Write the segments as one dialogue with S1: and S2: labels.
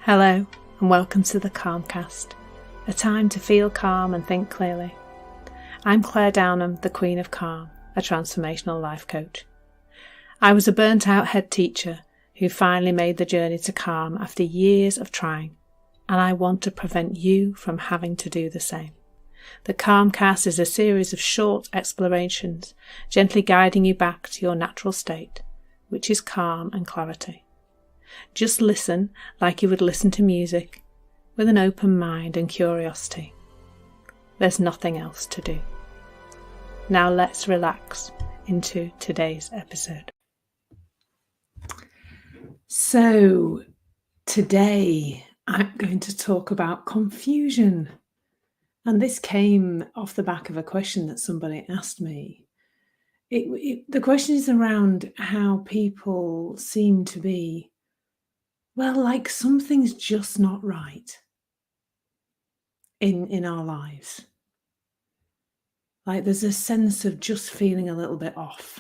S1: Hello and welcome to the Calmcast, a time to feel calm and think clearly. I'm Claire Downham, the Queen of Calm, a transformational life coach. I was a burnt out head teacher who finally made the journey to calm after years of trying, and I want to prevent you from having to do the same. The Calmcast is a series of short explorations, gently guiding you back to your natural state, which is calm and clarity. Just listen like you would listen to music, with an open mind and curiosity. There's nothing else to do. Now let's relax into today's episode. So, today I'm going to talk about confusion. And this came off the back of a question that somebody asked me. The question is around how people seem to be, like something's just not right in our lives. Like there's a sense of just feeling a little bit off.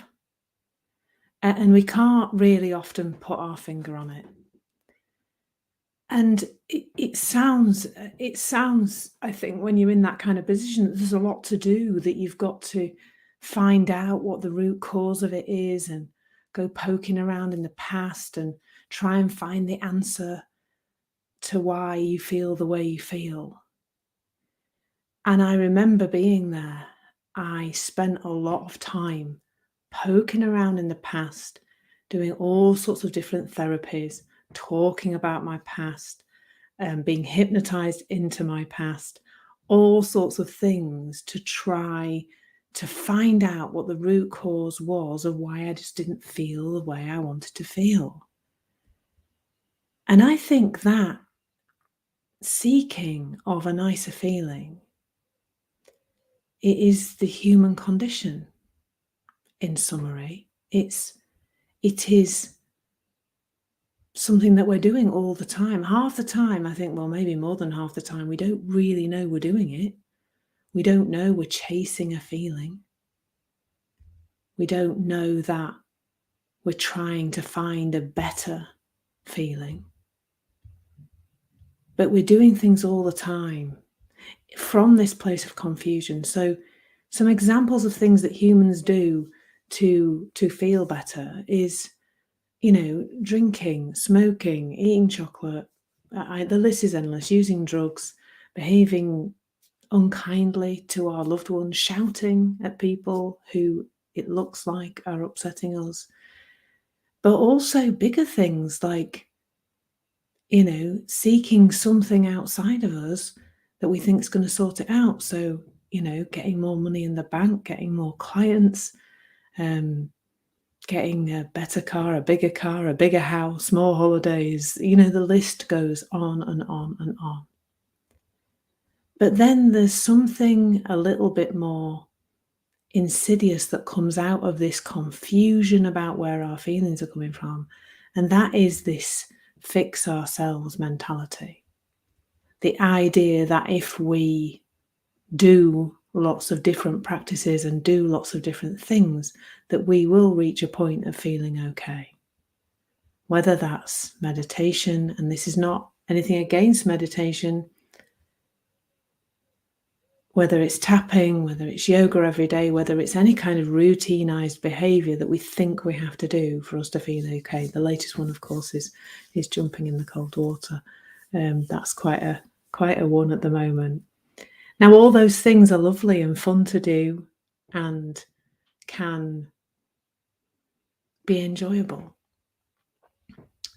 S1: And we can't really often put our finger on it. And it sounds, I think, when you're in that kind of position, there's a lot to do, that you've got to find out what the root cause of it is and go poking around in the past and try and find the answer to why you feel the way you feel. And I remember being there. I spent a lot of time poking around in the past, doing all sorts of different therapies, talking about my past, being hypnotized into my past, all sorts of things to try to find out what the root cause was of why I just didn't feel the way I wanted to feel. And I think that seeking of a nicer feeling, it is the human condition. In summary, it is something that we're doing all the time. Half the time, I think, maybe more than half the time, we don't really know we're doing it. We don't know we're chasing a feeling. We don't know that we're trying to find a better feeling. But we're doing things all the time from this place of confusion. So some examples of things that humans do to feel better is, drinking, smoking, eating chocolate. The list is endless. Using drugs, behaving unkindly to our loved ones, shouting at people who it looks like are upsetting us. But also bigger things like, seeking something outside of us that we think is going to sort it out. So, getting more money in the bank, getting more clients, getting a better car, a bigger house, more holidays. The list goes on and on and on. But then there's something a little bit more insidious that comes out of this confusion about where our feelings are coming from. And that is this fix ourselves mentality. The idea that if we do lots of different practices and do lots of different things, that we will reach a point of feeling okay. Whether that's meditation, and this is not anything against meditation, whether it's tapping, whether it's yoga every day, whether it's any kind of routinized behavior that we think we have to do for us to feel okay. The latest one, of course, is jumping in the cold water. That's quite a one at the moment. Now, all those things are lovely and fun to do and can be enjoyable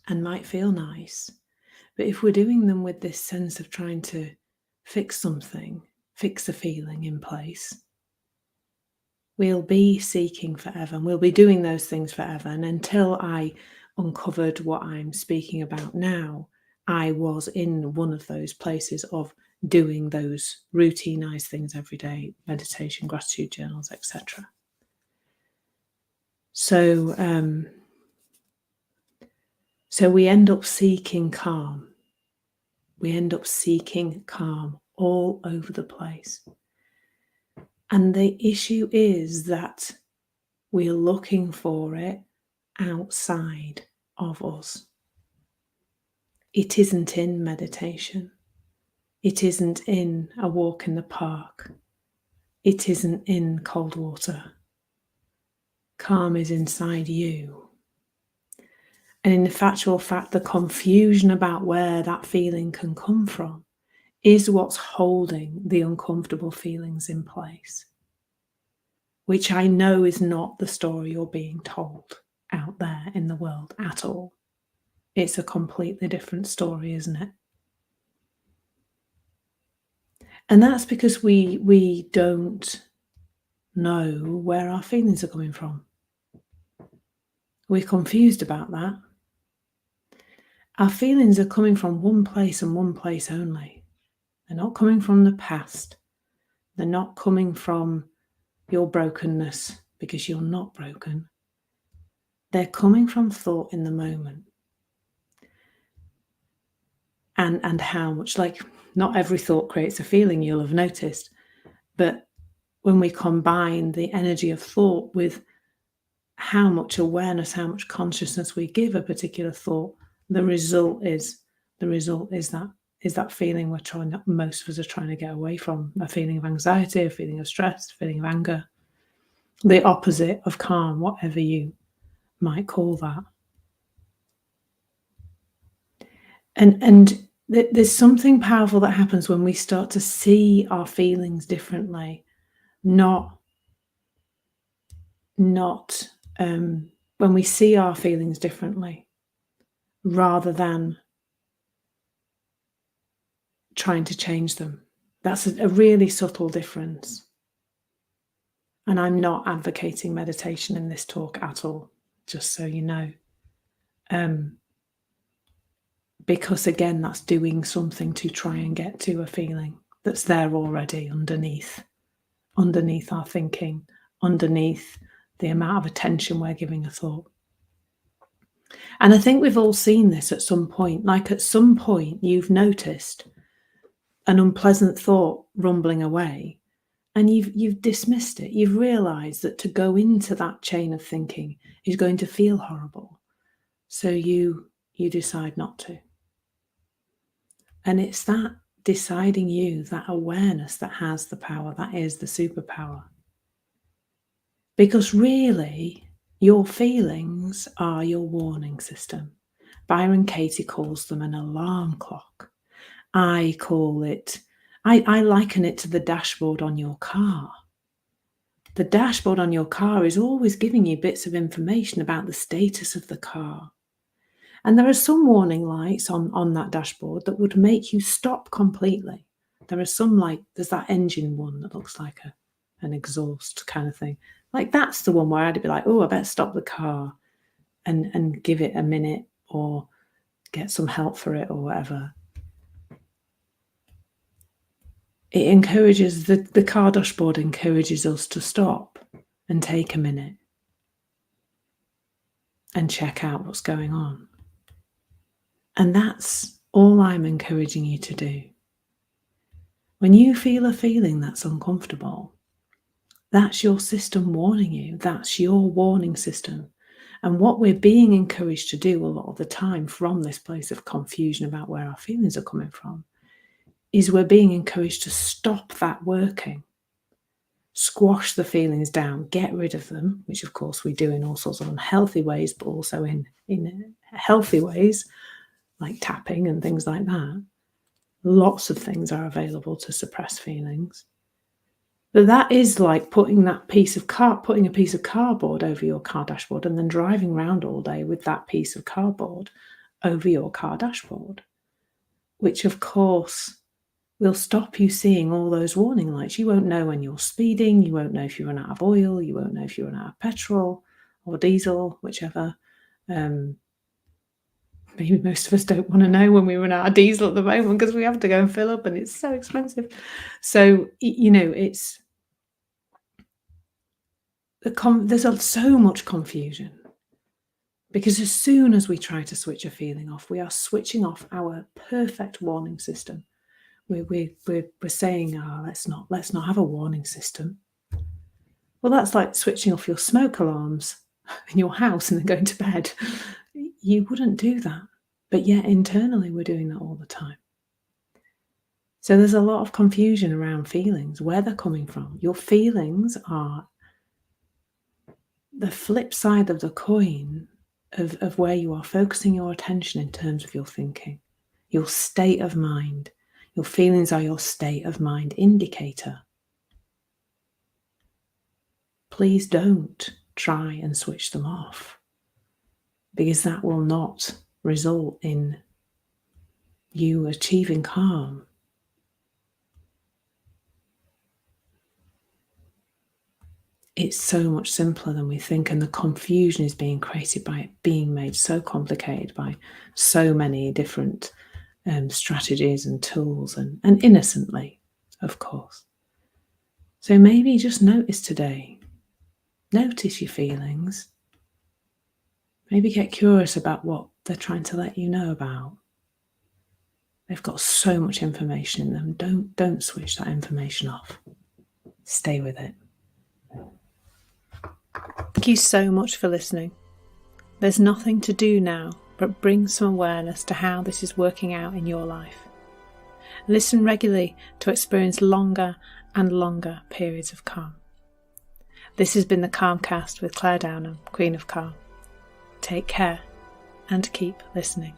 S1: and might feel nice. But if we're doing them with this sense of trying to fix something, fix a feeling in place, we'll be seeking forever, and we'll be doing those things forever. And until I uncovered what I'm speaking about now, I was in one of those places of doing those routinized things every day, meditation, gratitude journals, etc. So we end up seeking calm. We end up seeking calm all over the place. And the issue is that we're looking for it outside of us. It isn't in meditation. It isn't in a walk in the park. It isn't in cold water. Calm is inside you. And in factual fact, the confusion about where that feeling can come from is what's holding the uncomfortable feelings in place, which I know is not the story you're being told out there in the world at all. It's a completely different story, isn't it? And that's because we don't know where our feelings are coming from. We're confused about that. Our feelings are coming from one place and one place only. They're not coming from the past. They're not coming from your brokenness, because you're not broken. They're coming from thought in the moment. And how much, like, not every thought creates a feeling, you'll have noticed. But when we combine the energy of thought with how much awareness, how much consciousness we give a particular thought, the result is that feeling most of us are trying to get away from, a feeling of anxiety, a feeling of stress, a feeling of anger, the opposite of calm, whatever you might call that. And there's something powerful that happens when we start to see our feelings differently, not when we see our feelings differently, rather than trying to change them. That's a really subtle difference. And I'm not advocating meditation in this talk at all, just so you know. Because again, that's doing something to try and get to a feeling that's there already underneath our thinking, underneath the amount of attention we're giving a thought. And I think we've all seen this at some point. Like, at some point you've noticed an unpleasant thought rumbling away, and you've dismissed it. You've realized that to go into that chain of thinking is going to feel horrible. So you decide not to. And it's that deciding that awareness that has the power, that is the superpower. Because really, your feelings are your warning system. Byron Katie calls them an alarm clock. I liken it to the dashboard on your car. The dashboard on your car is always giving you bits of information about the status of the car. And there are some warning lights on that dashboard that would make you stop completely. There are some, like, there's that engine one that looks like an exhaust kind of thing. Like, that's the one where I'd be like, oh, I better stop the car and give it a minute, or get some help for it, or whatever. It encourages, the car dashboard encourages us to stop and take a minute and check out what's going on. And that's all I'm encouraging you to do. When you feel a feeling that's uncomfortable, that's your system warning you. That's your warning system. And what we're being encouraged to do a lot of the time, from this place of confusion about where our feelings are coming from, is we're being encouraged to stop that working. Squash the feelings down, get rid of them, which of course we do in all sorts of unhealthy ways, but also in healthy ways, like tapping and things like that. Lots of things are available to suppress feelings. But that is like putting a piece of cardboard over your car dashboard and then driving around all day with that piece of cardboard over your car dashboard, which of course will stop you seeing all those warning lights. You won't know when you're speeding. You won't know if you run out of oil. You won't know if you run out of petrol or diesel, whichever. Maybe most of us don't want to know when we run out of diesel at the moment, because we have to go and fill up and it's so expensive. So, it's there's so much confusion, because as soon as we try to switch a feeling off, we are switching off our perfect warning system. We're saying, let's not have a warning system. Well, that's like switching off your smoke alarms in your house and then going to bed. You wouldn't do that. But yet internally we're doing that all the time. So there's a lot of confusion around feelings, where they're coming from. Your feelings are the flip side of the coin of where you are focusing your attention in terms of your thinking, your state of mind. Your feelings are your state of mind indicator. Please don't try and switch them off, because that will not result in you achieving calm. It's so much simpler than we think, and the confusion is being created by it being made so complicated by so many different strategies and tools, and innocently, of course. So maybe just notice today. Notice your feelings. Maybe get curious about what they're trying to let you know about. They've got so much information in them. Don't switch that information off. Stay with it. Thank you so much for listening. There's nothing to do now but bring some awareness to how this is working out in your life. Listen regularly to experience longer and longer periods of calm. This has been the Calmcast with Claire Downham, Queen of Calm. Take care and keep listening.